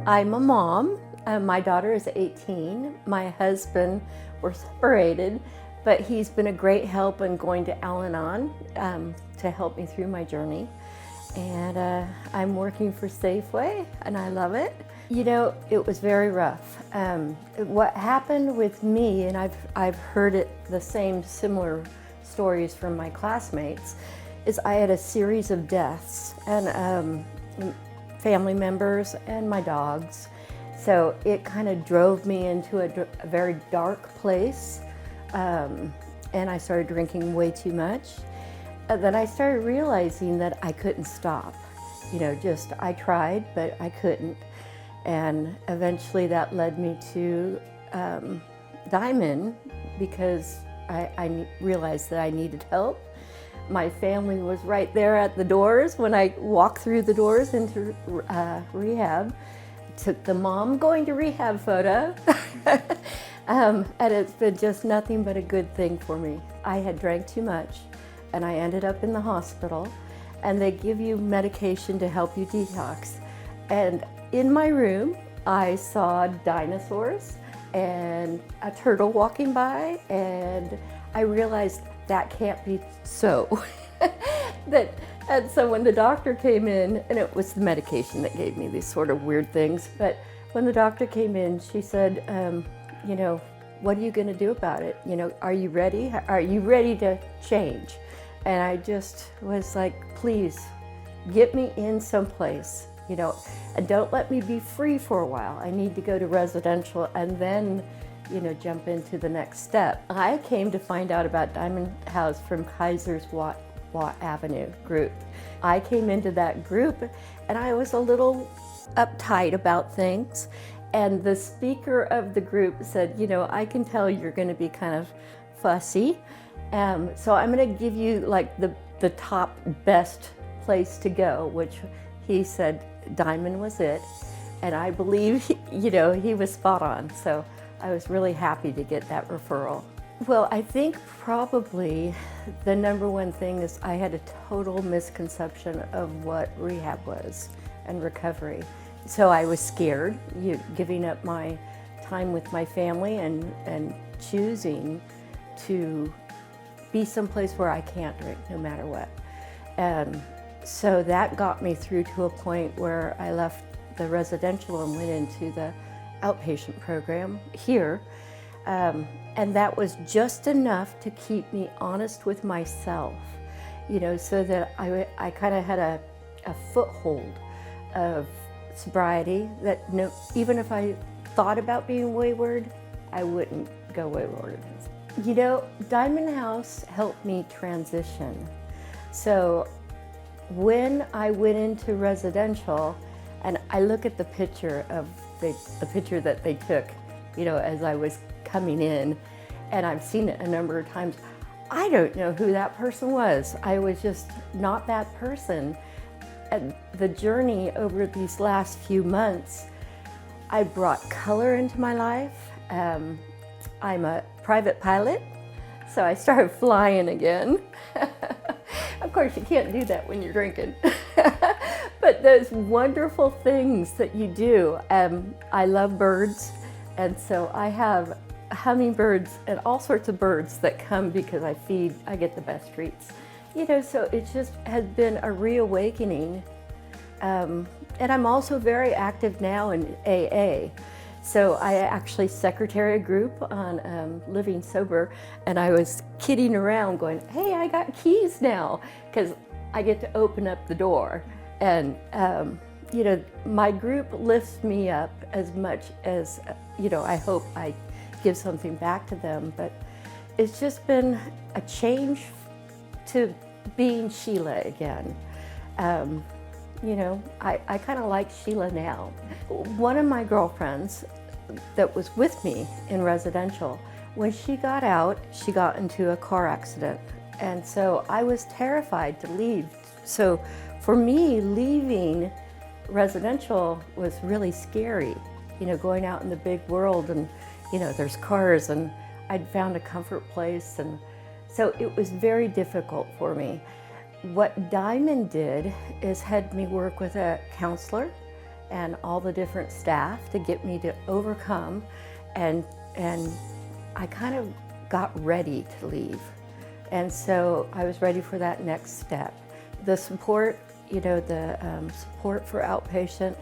I'm a mom. My daughter is 18. My husband, we're separated, but he's been a great help in going to Al-Anon to help me through my journey. And I'm working for Safeway, and I love it. You know, it was very rough. What happened with me, and I've heard it the same similar stories from my classmates, is I had a series of deaths and family members and my dogs. So it kind of drove me into a very dark place, and I started drinking way too much. And then I started realizing that I couldn't stop. You know, I tried, but I couldn't. And eventually that led me to Diamond because I realized that I needed help. My family was right there at the doors when I walked through the doors into rehab. Took the mom going to rehab photo. And it's been just nothing but a good thing for me. I had drank too much and I ended up in the hospital, and they give you medication to help you detox. And in my room, I saw dinosaurs and a turtle walking by, and I realized that can't be so. And so when the doctor came in, and it was the medication that gave me these sort of weird things, but when the doctor came in, she said, you know, what are you going to do about it? You know, are you ready? Are you ready to change? And I just was like, please, get me in someplace, you know, and don't let me be free for a while. I need to go to residential and then, you know, jump into the next step. I came to find out about Diamond House from Kaiser's Watt Avenue group. I came into that group and I was a little uptight about things. And the speaker of the group said, you know, I can tell you're going to be kind of fussy. So I'm going to give you like the top best place to go, which he said Diamond was it. And I believe, you know, he was spot on. So I was really happy to get that referral. Well, I think probably the number one thing is I had a total misconception of what rehab was and recovery. So I was scared, giving up my time with my family and choosing to be someplace where I can't drink no matter what. So that got me through to a point where I left the residential and went into the outpatient program here. And that was just enough to keep me honest with myself, you know, so that I kind of had a foothold of sobriety that even if I thought about being wayward, I wouldn't go wayward. You know, Diamond House helped me transition. So when I went into residential, and I look at the picture of the picture that they took, you know, as I was coming in, and I've seen it a number of times. I don't know who that person was. I was just not that person. And the journey over these last few months, I brought color into my life. I'm a private pilot, so I started flying again. Of course, you can't do that when you're drinking. But those wonderful things that you do. I love birds, and so I have hummingbirds and all sorts of birds that come because I get the best treats. You know, so it just has been a reawakening. And I'm also very active now in AA. So I actually secretary a group on living sober, and I was kidding around going, hey, I got keys now, because I get to open up the door. And, you know, my group lifts me up as much as, you know, I hope I give something back to them. But it's just been a change to being Sheila again. You know, I kind of like Sheila now. One of my girlfriends that was with me in residential, when she got out, she got into a car accident. And so I was terrified to leave. So for me, leaving residential was really scary, you know, going out in the big world and, you know, there's cars, and I'd found a comfort place. And so it was very difficult for me. What Diamond did is had me work with a counselor and all the different staff to get me to overcome, and I kind of got ready to leave. And so I was ready for that next step. The support, the support for outpatient,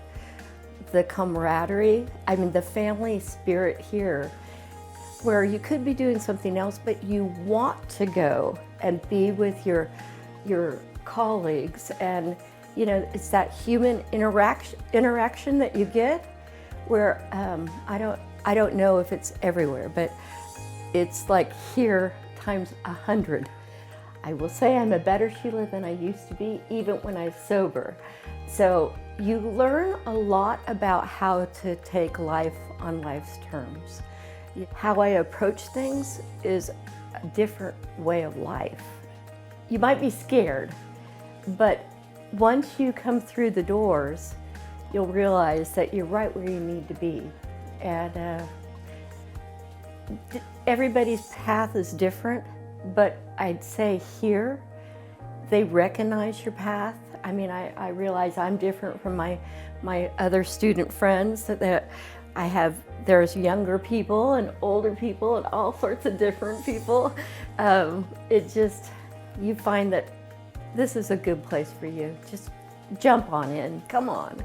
the camaraderie, the family spirit here, where you could be doing something else, but you want to go and be with your colleagues, and it's that human interaction that you get, where I don't know if it's everywhere, but it's like here times 100. I will say I'm a better Sheila than I used to be, even when I'm sober. So you learn a lot about how to take life on life's terms. How I approach things is a different way of life. You might be scared, but once you come through the doors, you'll realize that you're right where you need to be. And everybody's path is different, but I'd say here, they recognize your path. I realize I'm different from my other student friends, that there's younger people and older people and all sorts of different people. You find that this is a good place for you. Just jump on in, come on.